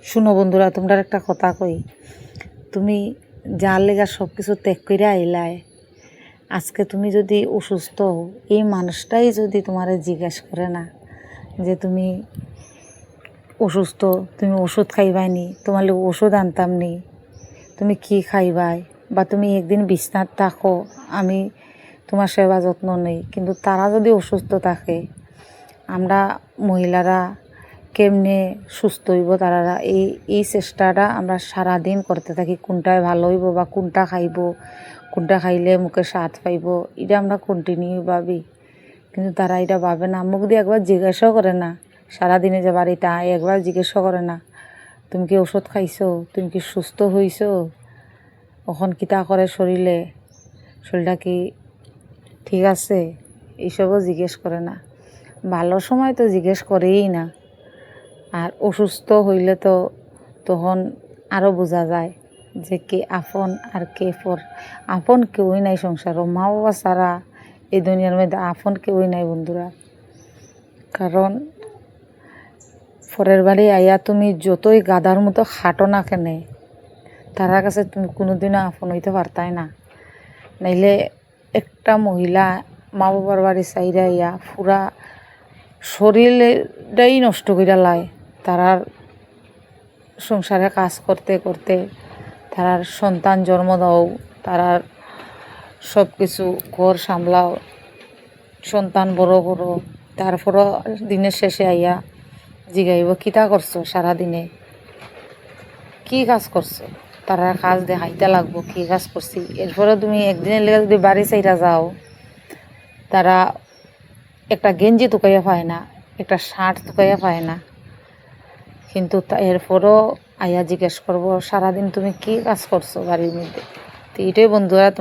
শুনো বন্ধুরা, তোমরা একটা কথা কই, তুমি যার লেগা সব কিছু ত্যাগ করে আইলায়, আজকে তুমি যদি অসুস্থ হও, এই মানুষটাই যদি তোমারে জিজ্ঞেস করে না যে তুমি অসুস্থ, তুমি ওষুধ খাইবাইনি, তোমার লোক ওষুধ আনতাম নি, তুমি কি খাইবাই, বা তুমি একদিন বিছনাত থাকো, আমি তোমার সেবা যত্ন নেই, কিন্তু তারা যদি অসুস্থ থাকে, আমরা মহিলারা কেমনে সুস্থ হইব, তারা এই চেষ্টাটা আমরা সারাদিন করতে থাকি। কোনটায় ভালো হইব বা কোনটা খাইব, কোনটা খাইলে মুখে স্বাদ পাইব, এটা আমরা কন্টিনিউ ভাবি, কিন্তু তারা এটা ভাবে না। মুখ দিয়ে একবার জিজ্ঞাসাও করে না, সারাদিনে যে বাড়িতে একবার জিজ্ঞাসা করে না তুমি কি ওষুধ খাইছো, তুমি কি সুস্থ হইছো, কখন কিতা করে শরীরটা কি ঠিক আছে, এইসবও জিজ্ঞেস করে না। ভালো সময় তো জিজ্ঞেস করেই না, আর অসুস্থ হইলে তো তখন আরও বোঝা যায় যে কে আপন আর কে পর। আপন কেউই নাই সংসার, মা বাবা ছাড়া এই দুনিয়ার মধ্যে আপন কেউই নাই বন্ধুরা। কারণ পরের বাড়ি আইয়া তুমি যতই গাধার মতো খাটো না কেনে, তার কাছে তুমি কোনোদিনও আপন হইতে পারতাই না। নাইলে একটা মহিলা মা বাবার বাড়ি চাইরা আইয়া পুরা শরীরটাই নষ্ট করে লায় তারার সংসারে কাজ করতে করতে, তারার সন্তান জন্ম দাও, তারার সব কিছু ঘর সামলাও, সন্তান বড় করো, তারপরও দিনের শেষে আইয়া জিগাইব কিতা করছো, সারাদিনে কি কাজ করছো, তারা কাজ দেখাইতে লাগবো কি কাজ করছি। এরপরে তুমি একদিনের লেগে যদি বাড়ি চাইরা যাও, তারা একটা গেঞ্জি তুকাইয়া পায় না, একটা শার্ট তুকাইয়া পায় না, কিন্তু এরপরও আইয়া জিজ্ঞেস করবো সারাদিন তুমি কি কাজ করছো বাড়ির মধ্যে। তো এটাই বন্ধুরা।